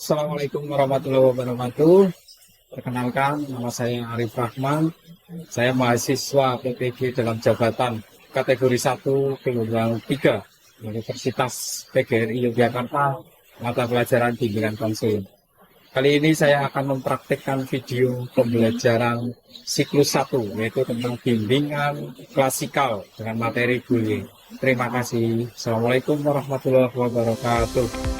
Assalamualaikum warahmatullahi wabarakatuh. Perkenalkan, nama saya Arif Rahman. Saya mahasiswa PPG dalam jabatan kategori 1 gelombang 3 Universitas PGRI Yogyakarta, mata pelajaran bimbingan konseling. Kali ini saya akan mempraktikkan video pembelajaran siklus 1, yaitu tentang bimbingan klasikal dengan materi bullying. Terima kasih. Assalamualaikum warahmatullahi wabarakatuh.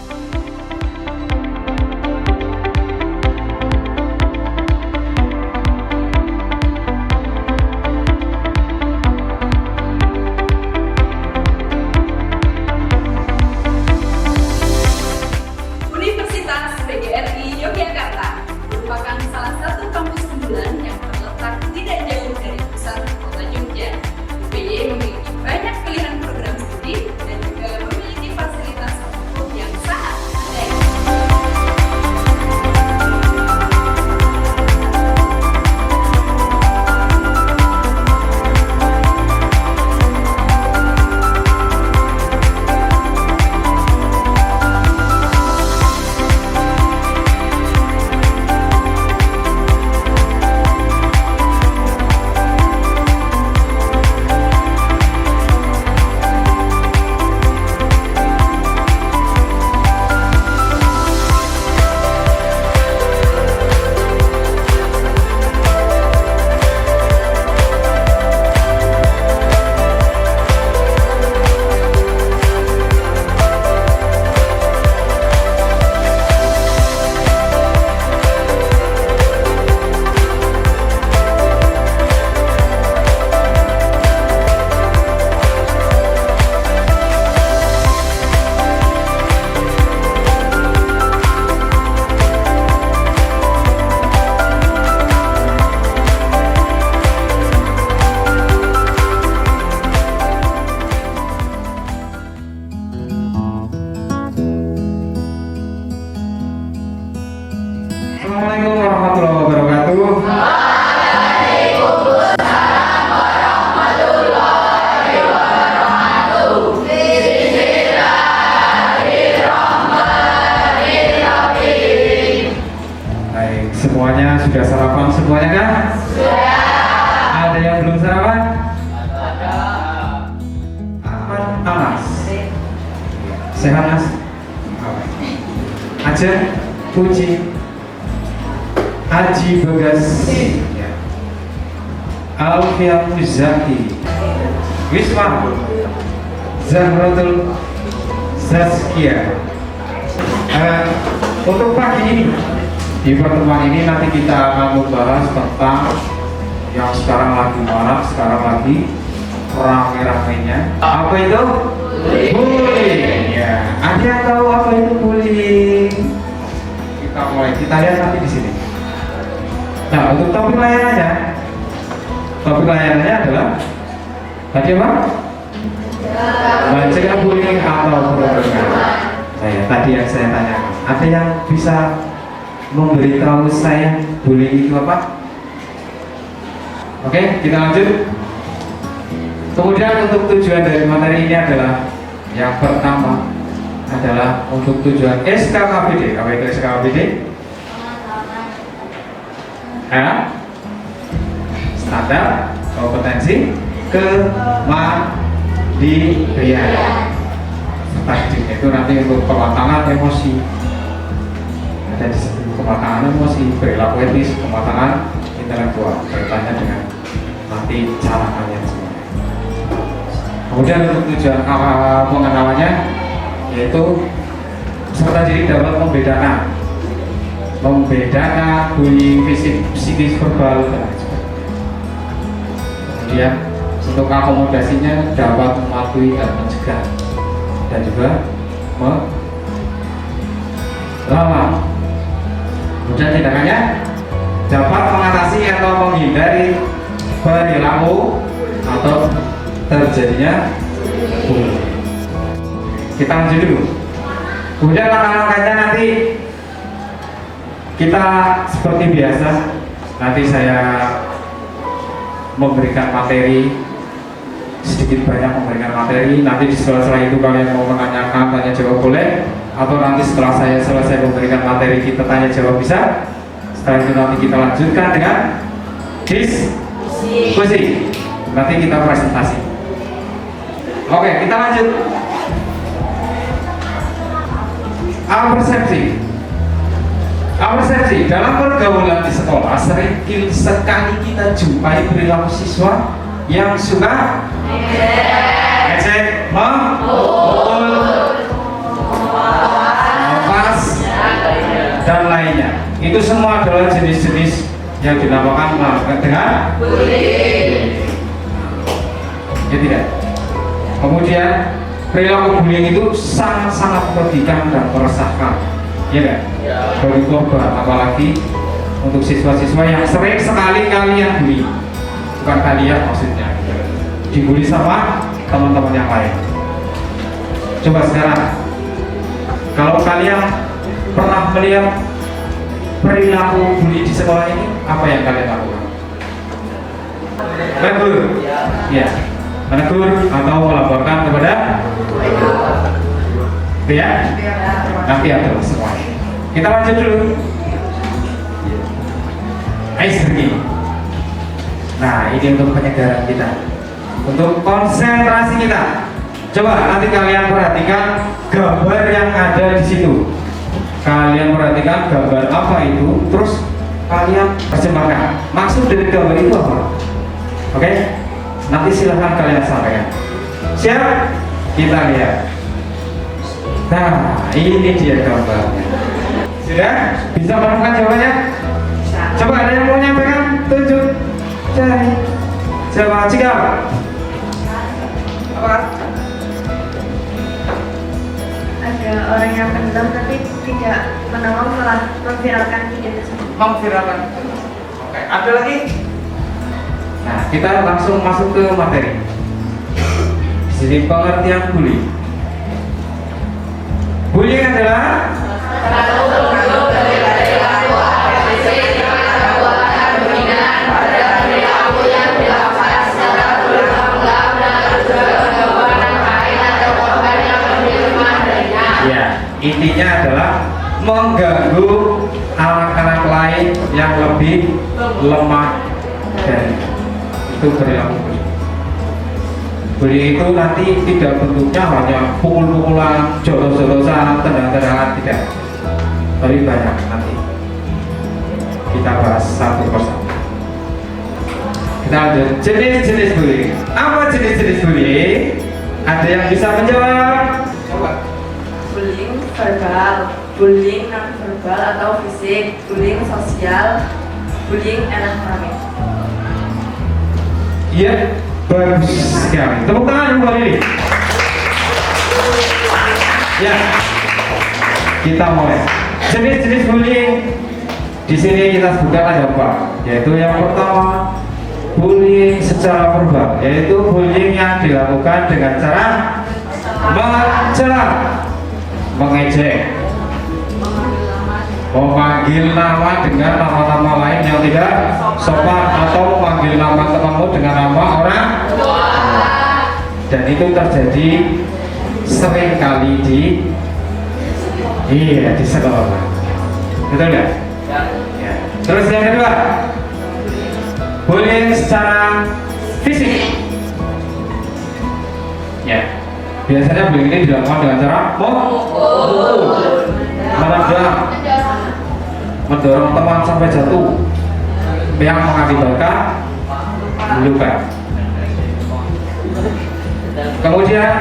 Universitas PGRI Yogyakarta merupakan salah satu kampus unggulan yang terletak tidak jauh dari pusat kota Jogja. UPY memiliki banyak pilihan program studi dan juga memiliki fasilitas umum yang sangat memadai. Assalamualaikum warahmatullahi wabarakatuh. Baik, semuanya sudah sarapan semuanya kan? Sudah. Ada yang belum sarapan? Ada. Anas. Sehat Mas? Aja, Puji, Haji Bagas, Alfian Muzaki, Wisma, Zahratul Zazkia. Untuk pagi ini, di pertemuan ini nanti kita akan membahas tentang yang sekarang lagi marak, sekarang lagi rame-ramenya. Apa itu? Bullying. Ya. Ada yang tahu apa itu bullying? Kita mulai. Kita lihat nanti di sini. Nah, untuk topik layanannya adalah tadi apa? Mencegah bullying atau perundungan. Tadi yang saya tanya, ada yang bisa memberitahu saya bullying itu apa? Oke, kita lanjut. Kemudian untuk tujuan dari materi ini adalah yang pertama adalah untuk tujuan SKKBD. Apa itu SKKBD? Standar kompetensi kemandirian. Tadi itu nanti untuk kematangan emosi. Ada di situ kematangan emosi, perilaku etis, kematangan intelektual. Kaitannya dengan nanti cara kalian semua. Kemudian untuk tujuan pengenalannya yaitu peserta didik dapat membedakan bullying fisik, psikis, verbal dan lain sebagainya. Kemudian untuk akomodasinya dapat mematuhi dan mencegah dan juga melawan. Kemudian tindakannya dapat mengatasi atau menghindari perilaku atau terjadinya bullying. Kita lanjut dulu. Kemudian langkah-langkahnya nanti kita seperti biasa, nanti saya memberikan materi sedikit banyak memberikan materi. Nanti di sela-sela itu kalian mau menanyakan, tanya jawab boleh, atau nanti setelah saya selesai memberikan materi kita tanya jawab bisa. Setelah itu nanti kita lanjutkan dengan diskusi. Nanti kita presentasi. Oke, kita lanjut. Persepsi dalam pergaulan di sekolah sering sekali kita jumpai perilaku siswa yang suka ngecek, memukul, lepas, dan lainnya. Itu semua adalah jenis-jenis yang dinamakan dengan bullying. Ya tidak. Kemudian perilaku bullying itu sangat-sangat merugikan dan meresahkan, ya kan? Bagi korban, apalagi untuk siswa-siswa yang sering sekali kalian bully. Bukan kalian maksudnya, dibully sama teman-teman yang lain. Coba sekarang, kalau kalian pernah melihat perilaku bully di sekolah ini, apa yang kalian lakukan? Menegur, ya, menegur atau melaporkan kepada ya, nanti atur semuanya. Kita lanjut dulu. Icebreaking. Nah, ini untuk penyegaran kita, untuk konsentrasi kita. Coba nanti kalian perhatikan gambar yang ada di situ. Kalian perhatikan gambar apa itu, terus kalian terjemahkan maksud dari gambar itu apa. Oke? Nanti silahkan kalian sampaikan. Siap? Kita lihat. Nah, ini dia gambarnya. Sudah? Bisa menemukan jawabannya? Coba ada yang mau nyampaikan? Tunjuk. Cari. Coba cikal. Apa? Ada orang yang pendiam tapi tidak menolong, malah memviralkan video tersebut. Memviralkan. Oke, ada lagi? Nah, kita langsung masuk ke materi. Di sini pengertian bullying. Bullying adalah intinya adalah mengganggu anak-anak lain yang lebih lemah dari itu perilaku bullying. Bullying itu nanti tidak bentuknya hanya pukul-pukulan, jotos-jotosan, tendang-tendangan, tidak, tapi banyak. Nanti kita bahas satu persatu. Kita lanjut jenis-jenis bullying. Apa jenis-jenis bullying? Ada yang bisa menjawab? Coba. Bullying verbal, bullying non verbal atau fisik, bullying sosial, bullying elektronik. Iya, bagus sekali. Tepuk tangan buat ini. Ya, kita mulai. Jenis-jenis bullying di sini kita sebutkan ada apa? Yaitu yang pertama, bullying secara verbal, yaitu bullying yang dilakukan dengan cara mencela, mengejek, memanggil nama dengan nama-nama lain yang tidak sopan, atau memanggil nama temanmu dengan nama orang. Dan itu terjadi sering kali di sekolah. Betul nggak? Ya. Terus yang kedua, bullying secara fisik. Ya. Biasanya bullying ini dilakukan dengan cara memukul, menendang, mendorong teman sampai jatuh, yang mengakibatkan luka. Kemudian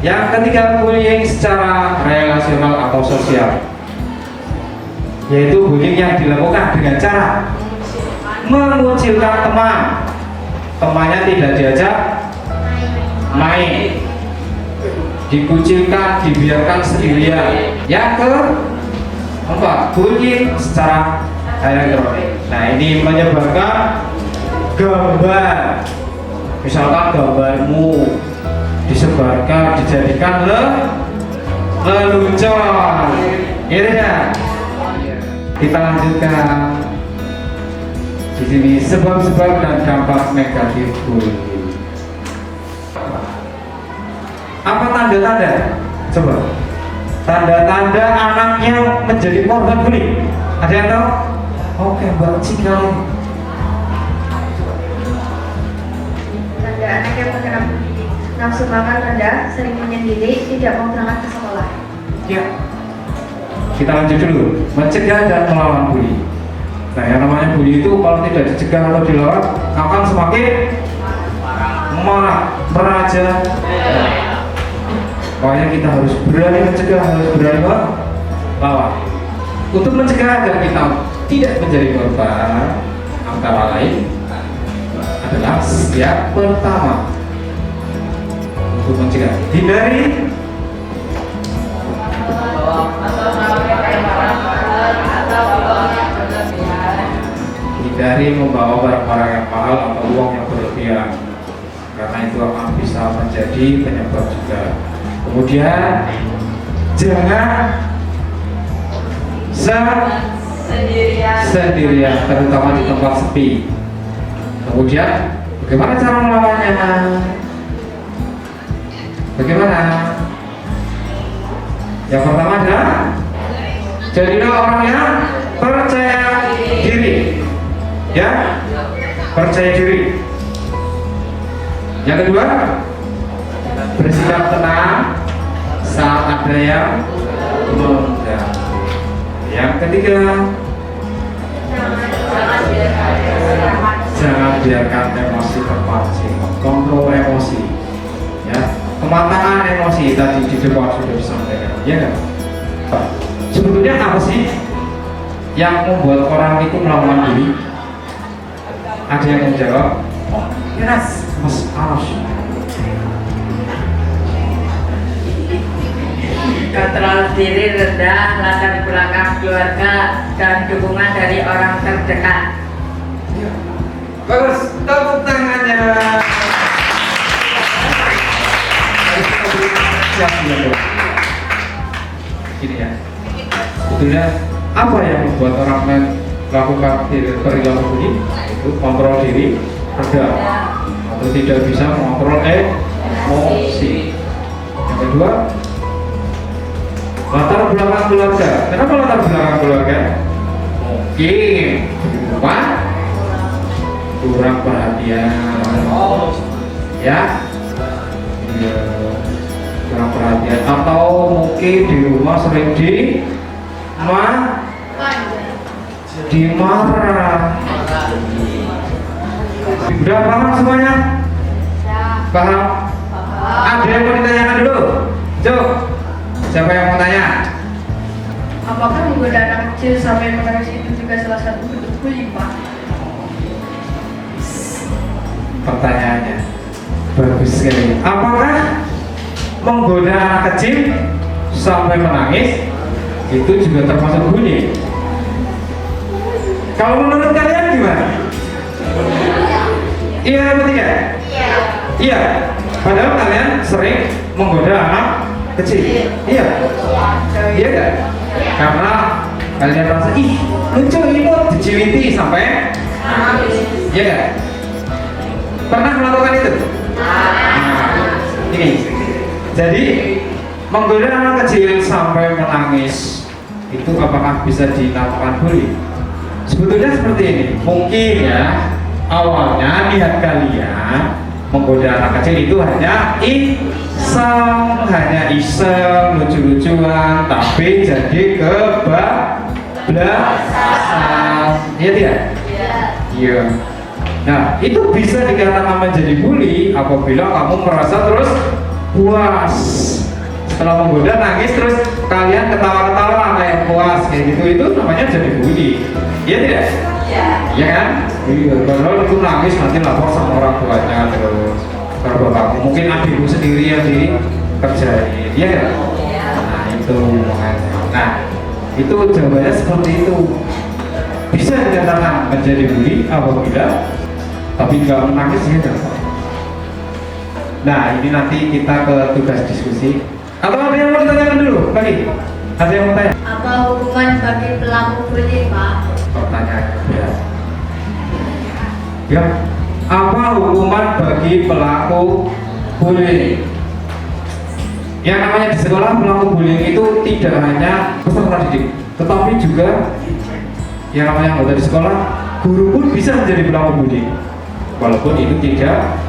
yang ketiga, bullying secara relasional atau sosial, yaitu bullying yang dilakukan dengan cara mengucilkan teman, temannya tidak diajak main, dikucilkan, dibiarkan sendirian. Yang keempat, bullying secara elektronik. Nah, ini menyebabkan gambar, misalkan gambarmu disebarkan, dijadikan lelucon, gitu ya. Kita lanjutkan di sini sebab-sebab dan dampak negatif bullying. Apa tanda-tanda? Coba. Tanda-tanda anaknya menjadi korban bully. Ada yang tahu? Oke, Mbak Cika. Tanda anak yang terkena bully. Nafsu makan rendah, sering menyendiri, tidak mau berangkat ke sekolah. Ya. Kita lanjut dulu. Mencegah dan melawan bully. Nah, yang namanya bully itu kalau tidak dicegah atau dilawan akan semakin marah, meraja. Makanya kita harus berani mencegah, harus berani melawan. Untuk mencegah agar kita tidak menjadi korban, antara lain adalah yang pertama untuk mencegah, hindari membawa barang-barang yang mahal atau uang yang berlebihan, karena itu akan bisa menjadi penyebab juga. Kemudian jangan sendirian, terutama di tempat sepi. Kemudian bagaimana cara melawannya? Bagaimana? Yang pertama adalah jadilah orang yang percaya diri, ya, percaya diri. Yang kedua, bersikap tenang saat ada yang mengganggu. Yang ketiga, jangan biarkan emosi terpancing, kontrol emosi, ya, kematangan emosi tadi di depan sudah disampaikan, ya kan? Sebetulnya apa sih yang membuat orang itu melawan diri? Ada yang menjawab? Oh, yes, Mas Aros. Kontrol diri rendah, latar belakang keluarga, dan dukungan dari orang terdekat. Bagus, tepuk tangannya. Gini ya, sebetulnya apa yang membuat orang melakukan perilaku bully? Itu kontrol diri rendah atau tidak bisa mengontrol emosi. Yang kedua, latar belakang keluarga. Kenapa latar belakang keluarga? Mungkin di rumah kurang perhatian, ya, iya, kurang perhatian, atau mungkin di rumah sering dimarah. Udah paham semuanya? Paham? Ada yang mau ditanyakan dulu? Coba. Siapa yang mau tanya? Apakah menggoda anak kecil sampai menangis itu juga salah satu bentuk bully, Pak? Pertanyaannya bagus sekali. Apakah menggoda anak kecil sampai menangis itu juga termasuk bully? Kalau menurut kalian gimana? Iya atau tidak? Iya. Padahal kalian sering menggoda anak kecil. Iya. Iya kan? Karena kalian merasa ih lucu, imut, dijiwiti sampai iya kan? Pernah melakukan itu? Ini. Jadi menggoda anak kecil sampai menangis itu apakah bisa dinamakan bully? Sebetulnya seperti ini. Mungkin ya awalnya niat kalian menggoda anak kecil itu hanya iseng, lucu-lucuan, tapi jadi kebablasan. Iya tidak? Iya. Nah, itu bisa dikatakan menjadi bully apabila kamu merasa terus puas setelah menggoda, nangis, terus kalian ketawa-ketawa kayak puas kayak gitu, itu namanya jadi bully. Iya tidak? Iya kan? Iya. Kalau itu nangis nanti lapor sama orang tuanya, terus kalau bapakmu, mungkin adikmu sendiri yang dikerjain. Iya kan? Nah itu makanya. Nah itu jawabannya seperti itu. Bisa dikatakan menjadi bully apabila tapi nggak menangis gitu. Nah ini nanti kita ke tugas diskusi. Atau ada yang mau ditanyakan dulu? Lagi? Ada yang mau tanya? Apa hukuman bagi pelaku bully, Pak? Pertanyaannya berat. Ya, apa hukuman bagi pelaku bully? Yang namanya di sekolah pelaku bullying itu tidak hanya peserta didik, tetapi juga yang namanya anggota di sekolah, guru pun bisa menjadi pelaku bullying. Walaupun itu tidak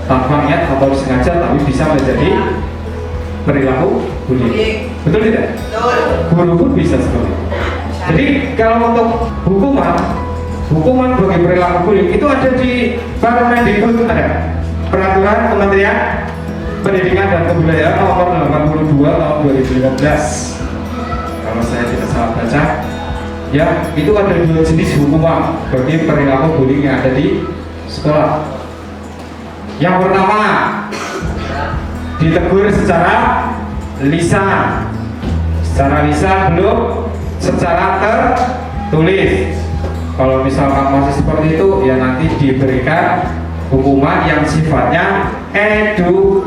tanpa niat atau sengaja, tapi bisa menjadi perilaku bullying. Betul tidak? Betul. Guru pun bisa seperti itu. Jadi kalau untuk hukuman bagi perilaku bullying itu ada di Permendikbud, ada Peraturan Kementerian Pendidikan dan Kebudayaan nomor 82 tahun 2015. Kalau saya tidak salah baca, ya itu ada 2 jenis hukuman bagi perilaku bullying yang ada di sekolah. Yang pertama, ditegur secara lisan. Secara lisan belum secara tertulis. Kalau misalkan masih seperti itu, ya nanti diberikan hukuman yang sifatnya edukasi.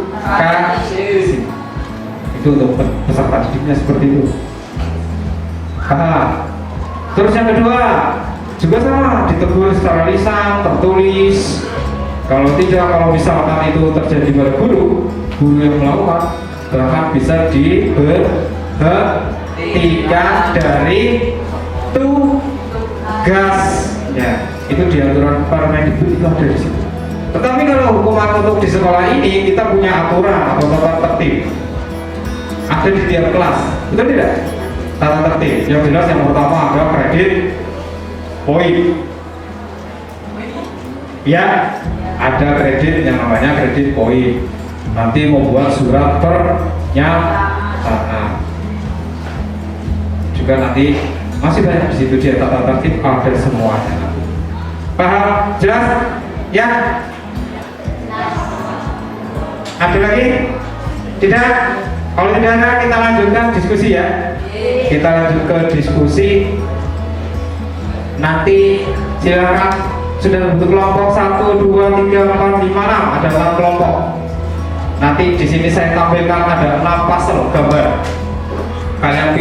Itu untuk peserta didiknya seperti itu. Terus yang kedua juga sama, ditegur secara lisan, tertulis. Kalau tidak, kalau misalkan itu terjadi pada guru yang melakukan, bahkan bisa diberhentikan dari tugasnya. Itu di aturan Permendikbud itu ada di situ. Tetapi kalau hukuman untuk di sekolah ini, kita punya aturan atau tata tertib. Ada di tiap kelas, betul tidak? Tata tertib. Yang jelas yang pertama ada kredit poin. Ya, ada kredit yang namanya kredit poin. Nanti membuat surat pernyataan. Juga nanti masih banyak di situ dia tata tertib, ada semuanya. Paham? Jelas? Ya. Ada lagi? Tidak? Kalau tidak ada, kita lanjutkan diskusi ya. Kita lanjut ke diskusi. Nanti silakan sudah bentuk kelompok 1, 2, 3, 4, 5, 6. Ada 6 kelompok. Nanti di sini saya tampilkan ada 6 pasal gambar. Kalian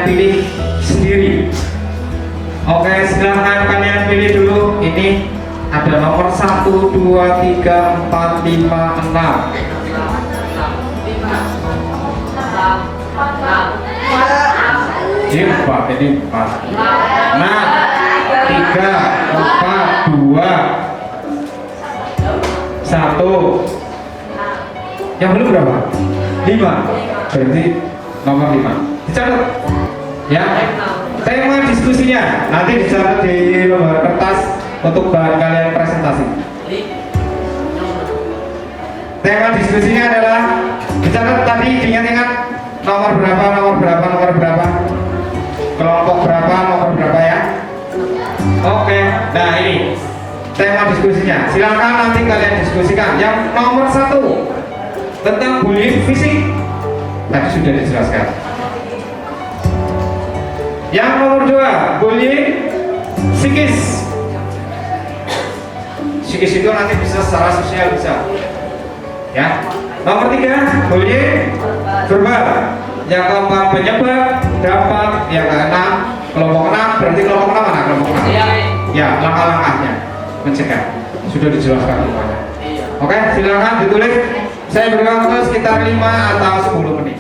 pilih sendiri. Oke, silahkan kalian pilih dulu. Ini ada nomor 1, 2, 3, 4, 5, 6. Ini 4, ini 4. Nah, 3, 4, 2, 1. Yang belum berapa? 5. Berarti nomor 5. Dicatat. Ya. Tema diskusinya nanti dicatat di lembar kertas untuk bahan kalian presentasi. Tema diskusinya adalah dicatat tadi, diingat-ingat nomor berapa, kelompok berapa, nomor berapa ya. Oke, nah ini tema diskusinya. Silakan nanti kalian diskusikan. Yang nomor 1 tentang bullying fisik tadi sudah dijelaskan. Yang nomor 2 bullying psikis. Psikis itu nanti bisa secara sosial bisa. Ya. Nomor 3 bullying verbal. Yang keempat penyebab, dampak, yang keenam kelompok 6. Berarti kelompok 6 mana? Kelompok 6. Ya, langkah-langkahnya mencegah sudah dijelaskan semuanya. Oke, silakan ditulis. Saya beri waktu sekitar 5 atau 10 menit.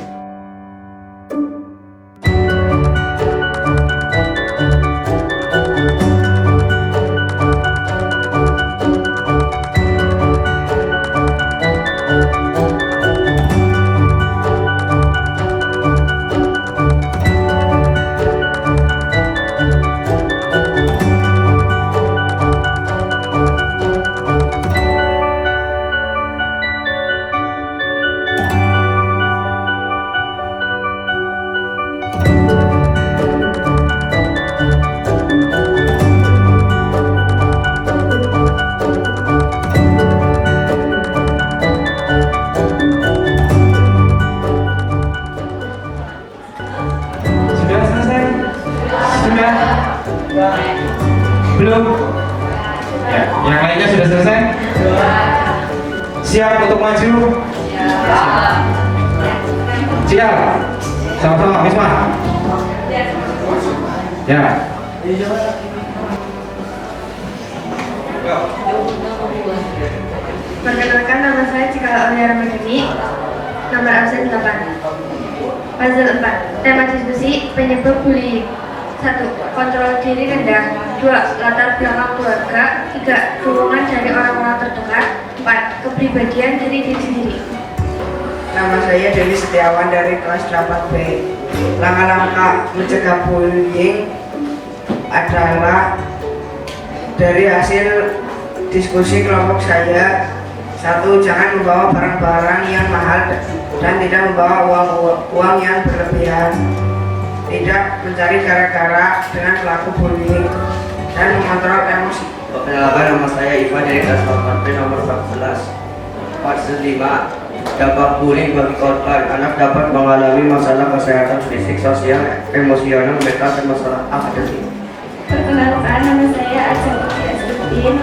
Belum? Ya, yang lainnya sudah selesai? Siap untuk maju? Siap. Sama-sama, Misma. Ya. Perkenalkan, nama saya Cikal Aulia Ramadhani. nomor absen 8. Puzzle 4. Tema diskusi penyebab bullying. 1. Kontrol diri rendah. 2. Latar belakang keluarga. 3. Dukungan dari orang-orang terdekat. 4. Kepribadian diri sendiri. Nama saya Dewi Setiawan dari kelas 8B. Langkah-langkah mencegah bullying adalah dari hasil diskusi kelompok saya. 1. Jangan membawa barang-barang yang mahal dan tidak membawa uang yang berlebihan. Tidak mencari gara-gara dengan pelaku bullying dan mengontrol emosi. Perkenalkan, nama saya Ivan dari kelas 8B nomor 14. Fase 5. Dampak bullying bagi korban. Anak dapat mengalami masalah kesehatan fisik, sosial, emosional, mental, dan masalah akademik. Perkenalkan, nama saya Arsa Putri Asruddin.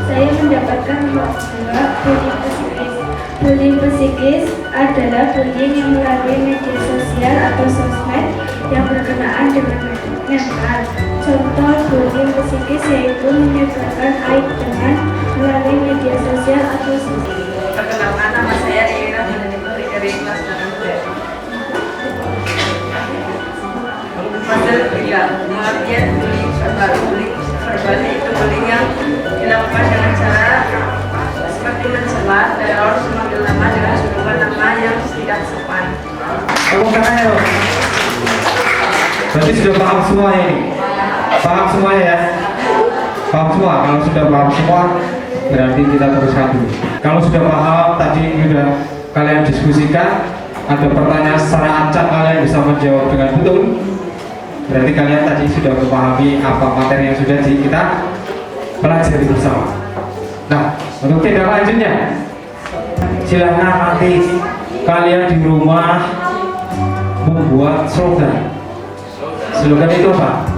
Saya mendapatkan nomor 2 bullying psikis. Bullying psikis adalah bullying yang melalui media sosial atau sosmed yang berkenaan dengan mental. Contoh bullying psikis yaitu menyebarkan aib dengan melalui media sosial atau sosmed. Perkenalkan, nama saya Ira Putri dari kelas 8B. Puzzle 3. Pengertian bullying verbal. Bullying verbal itu bullying yang dilakukan dengan cara seperti mencela, teror, memanggil nama dengan sebutan nama yang tidak sopan. Tepuk tangannya dong. Berarti sudah paham semua ini. Paham semuanya ya? Paham semua. Kalau sudah paham semua, berarti kita teruskan dulu. Kalau sudah paham tadi sudah kalian diskusikan, ada pertanyaan secara acak kalian bisa menjawab dengan betul. Berarti kalian tadi sudah memahami apa materi yang sudah kita pelajari bersama. Nah, untuk tindak lanjutnya, silahkan nanti kalian di rumah membuat slogan. Slogan itu apa?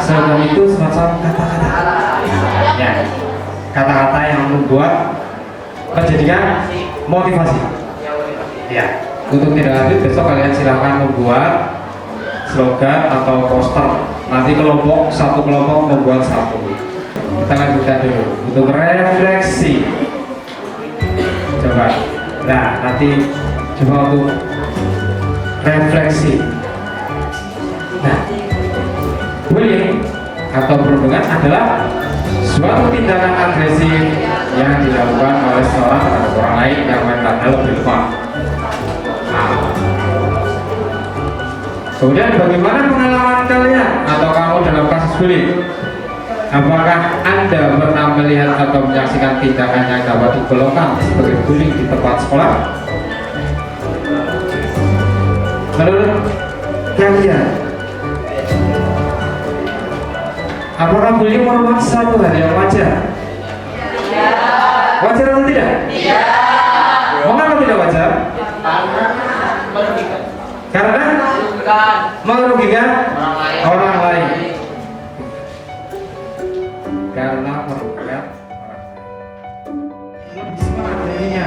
Slogan itu semacam kata-kata. Ya, kata-kata yang membuat menjadikan motivasi. Ya, untuk tindak lanjut besok kalian silahkan membuat slogan atau poster. Nanti satu kelompok membuat satu. Kita lanjutkan dulu untuk refleksi. Coba. Nah, nanti coba untuk refleksi. Nah, bullying atau perundungan adalah suatu tindakan agresif yang dilakukan oleh seorang terhadap orang lain yang mentalnya lebih lemah. Nah, kemudian bagaimana pengalaman kalian atau kamu dalam kasus bullying? Apakah Anda pernah melihat atau menyaksikan tindakan yang dapat digolongkan sebagai bullying di tempat sekolah? Menurut kalian, apakah bullying merupakan satu hal yang wajar? Wajar atau tidak? Mengapa tidak wajar? Karena merugikan orang lain. Karena merugikan orang lain. Lebih semangat jadinya.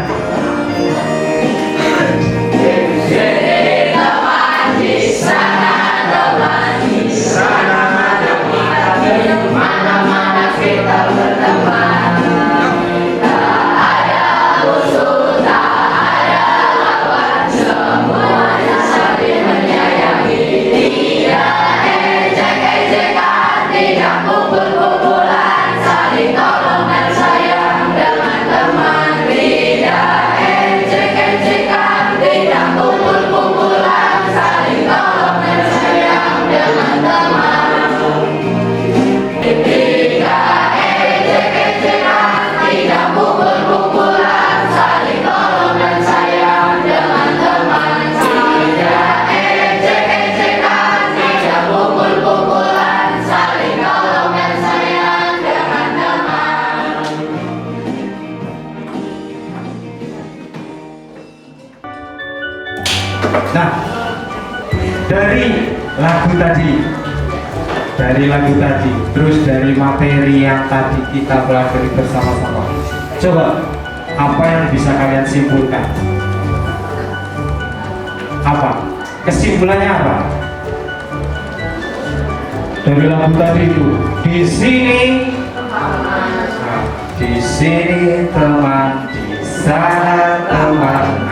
Nah, dari lagu tadi, terus dari materi yang tadi kita pelajari bersama-sama, coba apa yang bisa kalian simpulkan? Apa? Kesimpulannya apa? Dari lagu tadi itu, di sini teman, di sana teman.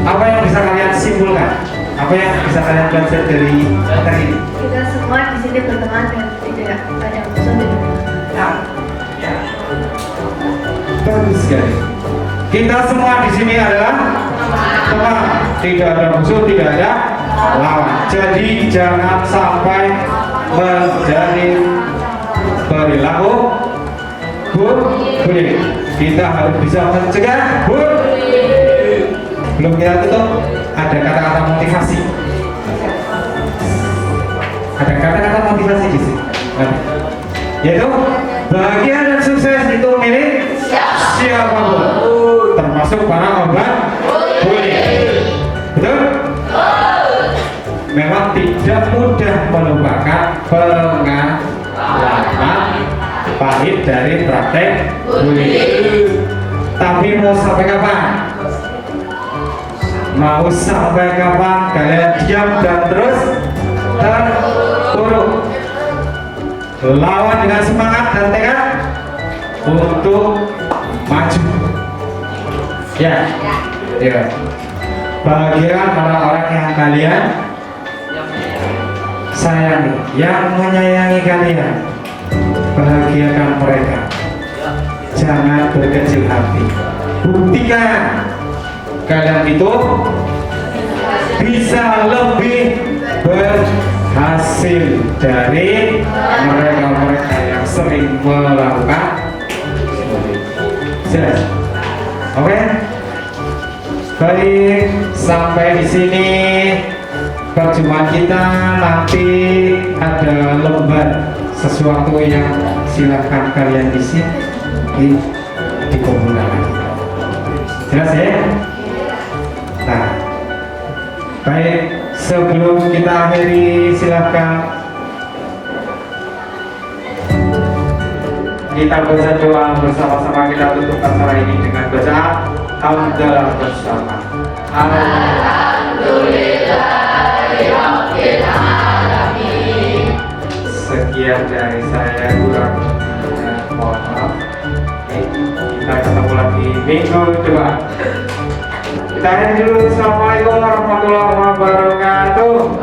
Apa yang bisa kalian simpulkan? Apa yang bisa kalian belajar dari materi ini? Kita semua di sini berteman dan tidak ada musuh di dunia. Ya. Bagus sekali. Kita semua di sini adalah teman, tidak ada musuh, tidak ada lawan. Jadi jangan sampai menjadi perilaku bullying. Kita harus bisa mencegah bullying. Belum kita tutup, ada kata-kata motivasi. Ada kata-kata motivasi di sini. Yaitu bahagia dan sukses itu milik siapapun, termasuk para korban bullying. Betul? Memang tidak mudah melupakan pengalaman pahit dari praktek bullying. Tapi mau sampai kapan? Mau sampai kapan kalian diam dan terus terpuruk? Lawan dengan semangat dan tekad untuk maju. Ya. Bahagiakan orang-orang yang kalian sayangi, yang menyayangi kalian. Bahagiakan mereka. Jangan berkecil hati. Buktikan kalian itu bisa lebih berhasil dari mereka-mereka yang sering melakukan. Jelas? Oke? Baik, sampai di sini perjumpaan kita. Nanti ada lembar sesuatu yang silahkan kalian isi di komputer. Jelas ya? Nah, baik, sebelum kita akhiri silahkan kita baca doa bersama-sama. Kita tutup acara ini dengan bacaan hamdalah bersama. Alhamdulillahirrahmanirrahim. Sekian dari saya, kurang mohon maaf. Kita ketemu lagi minggu depan. Kita akhiri dulu. Assalamualaikum warahmatullahi wabarakatuh.